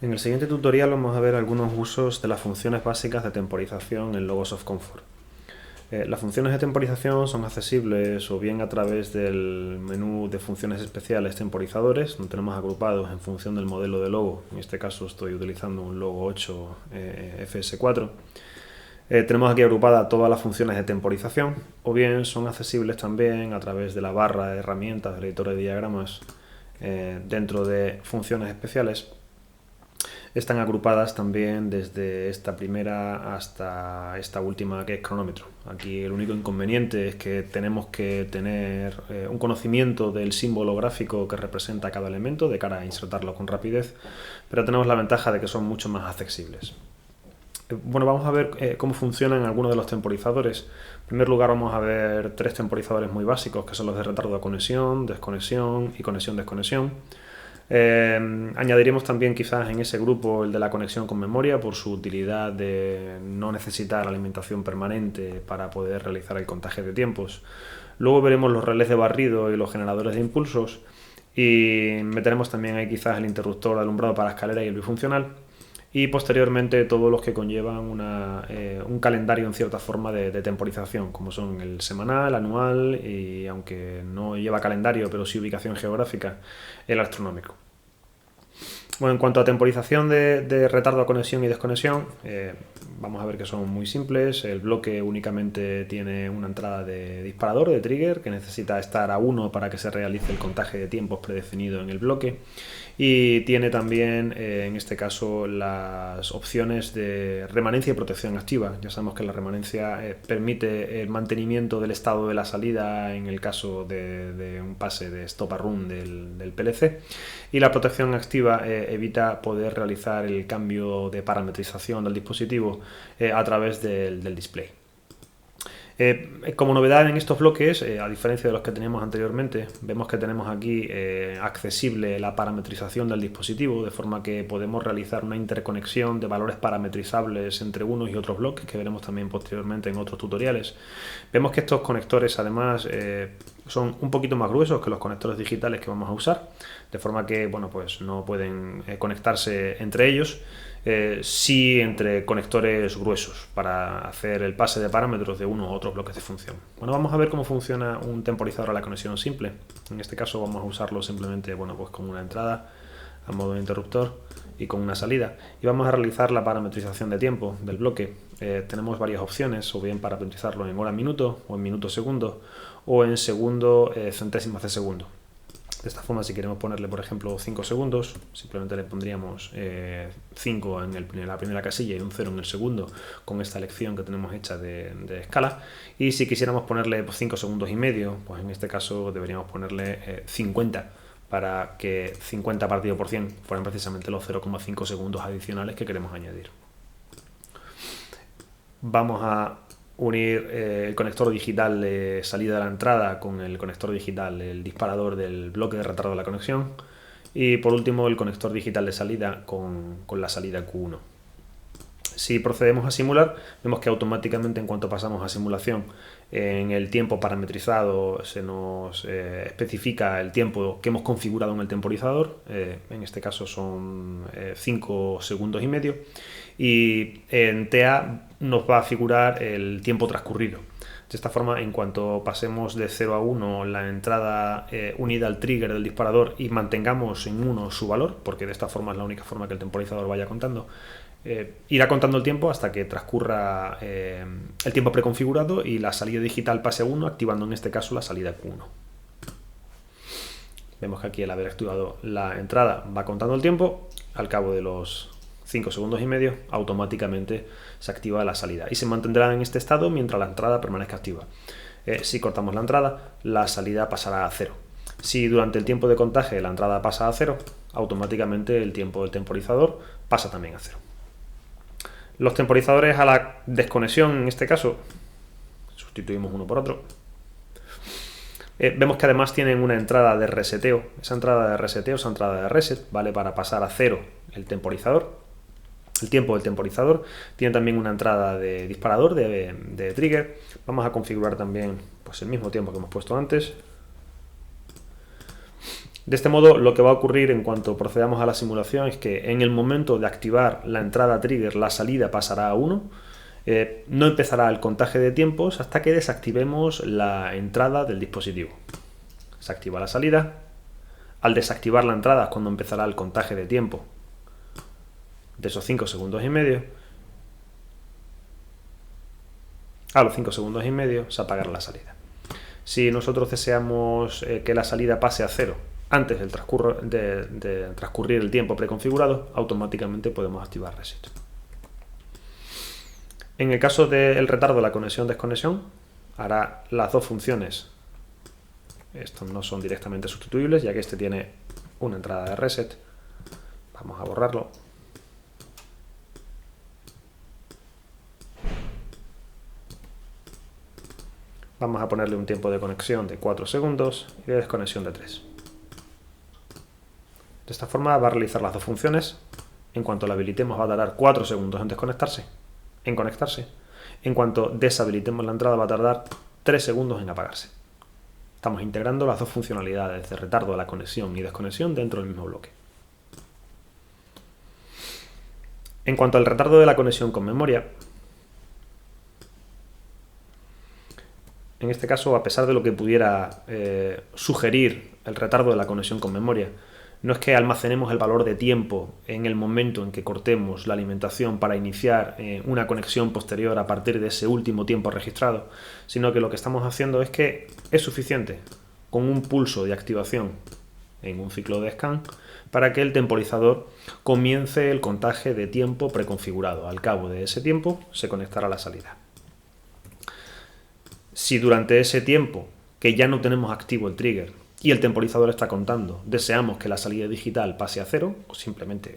En el siguiente tutorial vamos a ver algunos usos de las funciones básicas de temporización en Logos of Comfort. Las funciones de temporización son accesibles o bien a través del menú de funciones especiales temporizadores, donde tenemos agrupados en función del modelo de logo. En este caso estoy utilizando un logo 8 FS4. Tenemos aquí agrupadas todas las funciones de temporización, o bien son accesibles también a través de la barra de herramientas del editor de diagramas dentro de funciones especiales. Están agrupadas también desde esta primera hasta esta última, que es cronómetro. Aquí el único inconveniente es que tenemos que tener un conocimiento del símbolo gráfico que representa cada elemento de cara a insertarlo con rapidez, pero tenemos la ventaja de que son mucho más accesibles. Bueno, vamos a ver cómo funcionan algunos de los temporizadores. En primer lugar vamos a ver tres temporizadores muy básicos, que son los de retardo a conexión, desconexión y conexión-desconexión. Añadiremos también quizás en ese grupo el de la conexión con memoria por su utilidad de no necesitar alimentación permanente para poder realizar el contaje de tiempos. Luego veremos los relés de barrido y los generadores de impulsos, y meteremos también ahí quizás el interruptor de alumbrado para escalera y el bifuncional, y posteriormente todos los que conllevan un calendario en cierta forma de temporización, como son el semanal, anual y, aunque no lleva calendario pero sí ubicación geográfica, el astronómico. Bueno, en cuanto a temporización de retardo a conexión y desconexión, vamos a ver que son muy simples. El bloque únicamente tiene una entrada de disparador, de trigger, que necesita estar a 1 para que se realice el contaje de tiempos predefinido en el bloque. Y tiene también, en este caso, las opciones de remanencia y protección activa. Ya sabemos que la remanencia permite el mantenimiento del estado de la salida en el caso de un pase de stop and run del PLC. Y la protección activa evita poder realizar el cambio de parametrización del dispositivo a través del display. Como novedad en estos bloques, a diferencia de los que teníamos anteriormente, vemos que tenemos aquí accesible la parametrización del dispositivo, de forma que podemos realizar una interconexión de valores parametrizables entre unos y otros bloques, que veremos también posteriormente en otros tutoriales. Vemos que estos conectores además son un poquito más gruesos que los conectores digitales que vamos a usar, de forma que bueno, pues no pueden conectarse entre ellos. Sí entre conectores gruesos para hacer el pase de parámetros de uno u otros bloques de función. Bueno, vamos a ver cómo funciona un temporizador a la conexión simple. En este caso vamos a usarlo simplemente, bueno, pues con una entrada a modo de interruptor y con una salida, y vamos a realizar la parametrización de tiempo del bloque. Tenemos varias opciones, o bien parametrizarlo en hora-minuto, o en minuto-segundo, o en segundo centésimas de segundo. De esta forma, si queremos ponerle, por ejemplo, 5 segundos, simplemente le pondríamos 5 en la primera casilla y un 0 en el segundo, con esta elección que tenemos hecha de escala. Y si quisiéramos ponerle 5 segundos y medio, pues en este caso deberíamos ponerle 50, para que 50 partido por 100 fueran precisamente los 0,5 segundos adicionales que queremos añadir. Vamos a unir el conector digital de salida de la entrada con el conector digital del disparador del bloque de retardo de la conexión, y por último el conector digital de salida con la salida Q1. Si procedemos a simular, vemos que automáticamente, en cuanto pasamos a simulación, en el tiempo parametrizado se nos especifica el tiempo que hemos configurado en el temporizador. En este caso son 5 segundos y medio, y en TA nos va a figurar el tiempo transcurrido. De esta forma, en cuanto pasemos de 0 a 1 la entrada unida al trigger del disparador y mantengamos en 1 su valor, porque de esta forma es la única forma que el temporizador vaya contando, irá contando el tiempo hasta que transcurra el tiempo preconfigurado y la salida digital pase a 1, activando en este caso la salida Q1. Vemos que aquí, al haber activado la entrada, va contando el tiempo. Al cabo de los 5 segundos y medio, automáticamente se activa la salida y se mantendrá en este estado mientras la entrada permanezca activa. Si cortamos la entrada, la salida pasará a 0. Si durante el tiempo de contaje la entrada pasa a 0, automáticamente el tiempo del temporizador pasa también a 0. Los temporizadores a la desconexión, en este caso, sustituimos uno por otro. Vemos que además tienen una entrada de reseteo. Esa entrada de reseteo, esa entrada de reset, vale para pasar a 0 el temporizador, el tiempo del temporizador. Tiene también una entrada de disparador, de trigger. Vamos a configurar también pues el mismo tiempo que hemos puesto antes. De este modo, lo que va a ocurrir en cuanto procedamos a la simulación es que en el momento de activar la entrada trigger, la salida pasará a 1. No empezará el contaje de tiempos hasta que desactivemos la entrada del dispositivo. Se activa la salida. Al desactivar la entrada es cuando empezará el contaje de tiempo de esos 5 segundos y medio. A los 5 segundos y medio se apagará la salida. Si nosotros deseamos que la salida pase a 0 antes del transcurrir el tiempo preconfigurado, automáticamente podemos activar reset. En el caso del retardo de la conexión-desconexión, hará las dos funciones. Estos no son directamente sustituibles, ya que este tiene una entrada de reset. Vamos a borrarlo. Vamos a ponerle un tiempo de conexión de 4 segundos y de desconexión de 3. De esta forma va a realizar las dos funciones. En cuanto la habilitemos va a tardar 4 segundos en conectarse. En cuanto deshabilitemos la entrada va a tardar 3 segundos en apagarse. Estamos integrando las dos funcionalidades de retardo de la conexión y desconexión dentro del mismo bloque. En cuanto al retardo de la conexión con memoria, en este caso, a pesar de lo que pudiera sugerir el retardo de la conexión con memoria, no es que almacenemos el valor de tiempo en el momento en que cortemos la alimentación para iniciar una conexión posterior a partir de ese último tiempo registrado, sino que lo que estamos haciendo es que es suficiente con un pulso de activación en un ciclo de scan para que el temporizador comience el contaje de tiempo preconfigurado. Al cabo de ese tiempo se conectará la salida. Si durante ese tiempo que ya no tenemos activo el trigger y el temporizador está contando, deseamos que la salida digital pase a 0,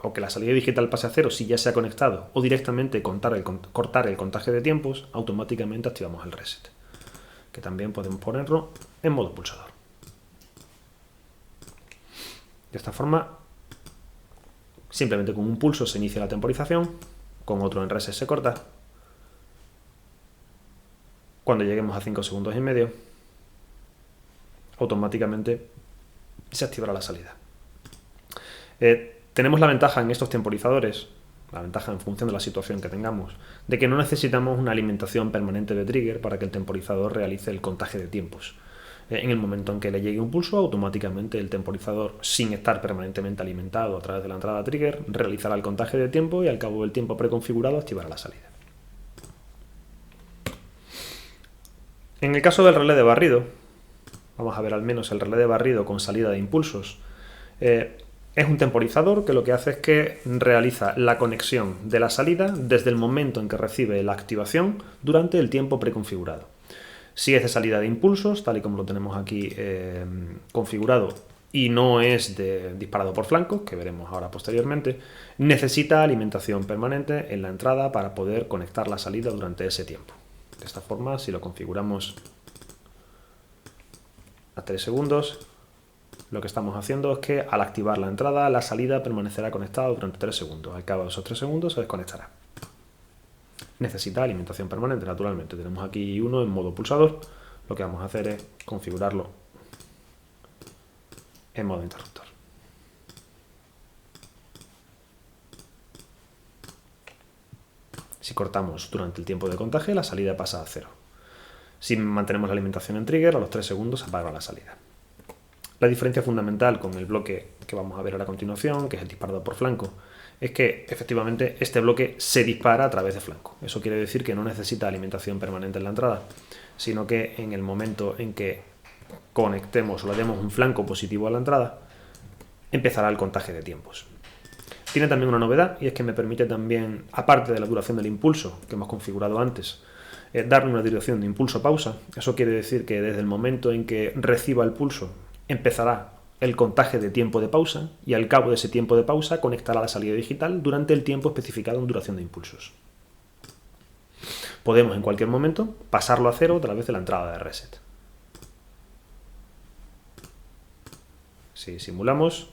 o que la salida digital pase a 0 si ya se ha conectado, o directamente cortar el contaje de tiempos, automáticamente activamos el reset, que también podemos ponerlo en modo pulsador. De esta forma, simplemente con un pulso se inicia la temporización, con otro en reset se corta. Cuando lleguemos a 5 segundos y medio, automáticamente se activará la salida. Tenemos la ventaja en estos temporizadores, la ventaja en función de la situación que tengamos, de que no necesitamos una alimentación permanente de trigger para que el temporizador realice el contaje de tiempos. En el momento en que le llegue un pulso, automáticamente el temporizador, sin estar permanentemente alimentado a través de la entrada trigger, realizará el contaje de tiempo y al cabo del tiempo preconfigurado activará la salida. En el caso del relé de barrido, vamos a ver al menos el relé de barrido con salida de impulsos. Es un temporizador que lo que hace es que realiza la conexión de la salida desde el momento en que recibe la activación durante el tiempo preconfigurado. Si es de salida de impulsos, tal y como lo tenemos aquí configurado, y no es disparado por flancos, que veremos ahora posteriormente, necesita alimentación permanente en la entrada para poder conectar la salida durante ese tiempo. De esta forma, si lo configuramos a 3 segundos, lo que estamos haciendo es que al activar la entrada, la salida permanecerá conectada durante 3 segundos. Al cabo de esos 3 segundos se desconectará. Necesita alimentación permanente, naturalmente. Tenemos aquí uno en modo pulsador. Lo que vamos a hacer es configurarlo en modo interruptor. Si cortamos durante el tiempo de contaje, la salida pasa a 0. Si mantenemos la alimentación en trigger, a los 3 segundos se apaga la salida. La diferencia fundamental con el bloque que vamos a ver a continuación, que es el disparado por flanco, es que efectivamente este bloque se dispara a través de flanco. Eso quiere decir que no necesita alimentación permanente en la entrada, sino que en el momento en que conectemos o le demos un flanco positivo a la entrada, empezará el contaje de tiempos. Tiene también una novedad, y es que me permite también, aparte de la duración del impulso que hemos configurado antes, darle una duración de impulso pausa. Eso quiere decir que desde el momento en que reciba el pulso empezará el contaje de tiempo de pausa y al cabo de ese tiempo de pausa conectará la salida digital durante el tiempo especificado en duración de impulsos. Podemos en cualquier momento pasarlo a 0 a través de la entrada de reset. Si simulamos,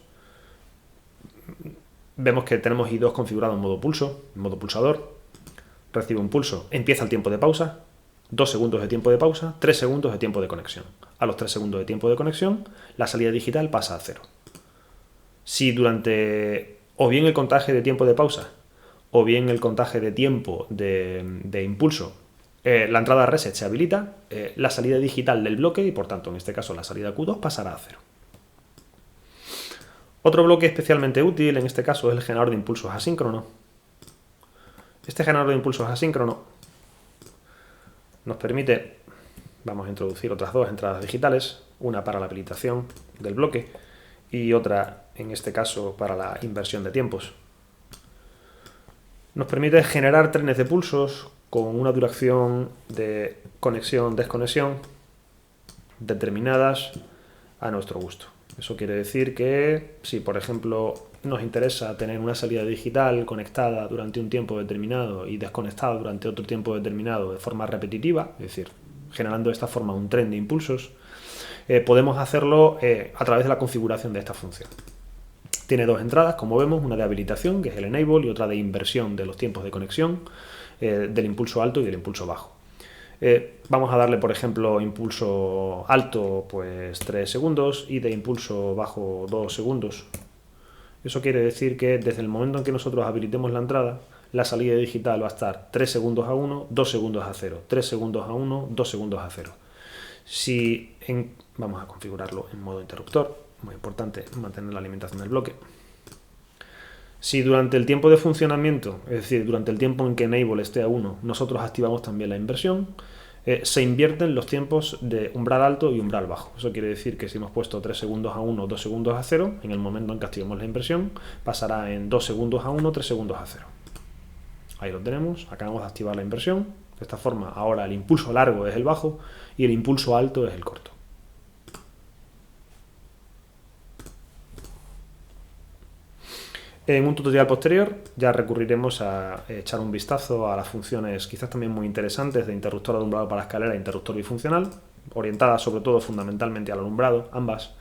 vemos que tenemos I2 configurado en modo pulso, en modo pulsador. Recibe un pulso, empieza el tiempo de pausa, 2 segundos de tiempo de pausa, 3 segundos de tiempo de conexión. a los 3 segundos de tiempo de conexión, la salida digital pasa a 0. Si durante o bien el contaje de tiempo de pausa o bien el contaje de tiempo de impulso, la entrada reset se habilita, la salida digital del bloque, y por tanto en este caso la salida Q2, pasará a 0. Otro bloque especialmente útil en este caso es el generador de impulsos asíncrono. Este generador de impulsos asíncrono nos permite, vamos a introducir otras dos entradas digitales, una para la habilitación del bloque y otra, en este caso, para la inversión de tiempos. Nos permite generar trenes de pulsos con una duración de conexión-desconexión determinadas a nuestro gusto. Eso quiere decir que si, por ejemplo, nos interesa tener una salida digital conectada durante un tiempo determinado y desconectada durante otro tiempo determinado de forma repetitiva, es decir, generando de esta forma un tren de impulsos, podemos hacerlo a través de la configuración de esta función. Tiene dos entradas, como vemos, una de habilitación, que es el enable, y otra de inversión de los tiempos de conexión del impulso alto y del impulso bajo. Vamos a darle, por ejemplo, impulso alto pues 3 segundos y de impulso bajo 2 segundos. Eso quiere decir que desde el momento en que nosotros habilitemos la entrada, la salida digital va a estar 3 segundos a 1, 2 segundos a 0, 3 segundos a 1, 2 segundos a 0. Vamos a configurarlo en modo interruptor, muy importante mantener la alimentación del bloque. Si durante el tiempo de funcionamiento, es decir, durante el tiempo en que enable esté a 1, nosotros activamos también la inversión, se invierten los tiempos de umbral alto y umbral bajo. Eso quiere decir que si hemos puesto 3 segundos a 1, 2 segundos a 0, en el momento en que activemos la inversión, pasará en 2 segundos a 1, 3 segundos a 0. Ahí lo tenemos, acabamos de activar la inversión. De esta forma, ahora el impulso largo es el bajo y el impulso alto es el corto. En un tutorial posterior ya recurriremos a echar un vistazo a las funciones quizás también muy interesantes de interruptor alumbrado para escalera e interruptor bifuncional, orientadas sobre todo fundamentalmente al alumbrado, ambas,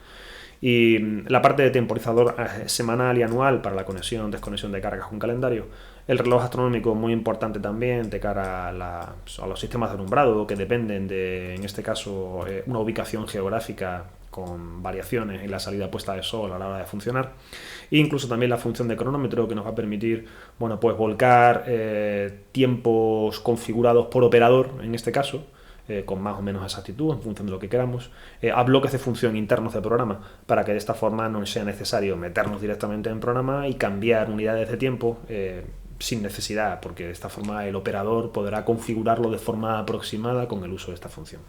y la parte de temporizador semanal y anual para la desconexión de cargas con calendario. El reloj astronómico muy importante también de cara a los sistemas de alumbrado que dependen de, en este caso, una ubicación geográfica con variaciones en la salida puesta de sol a la hora de funcionar, e incluso también la función de cronómetro que nos va a permitir, bueno, pues volcar tiempos configurados por operador, en este caso, con más o menos exactitud en función de lo que queramos, a bloques de función internos de programa, para que de esta forma no sea necesario meternos directamente en programa y cambiar unidades de tiempo sin necesidad, porque de esta forma el operador podrá configurarlo de forma aproximada con el uso de esta función.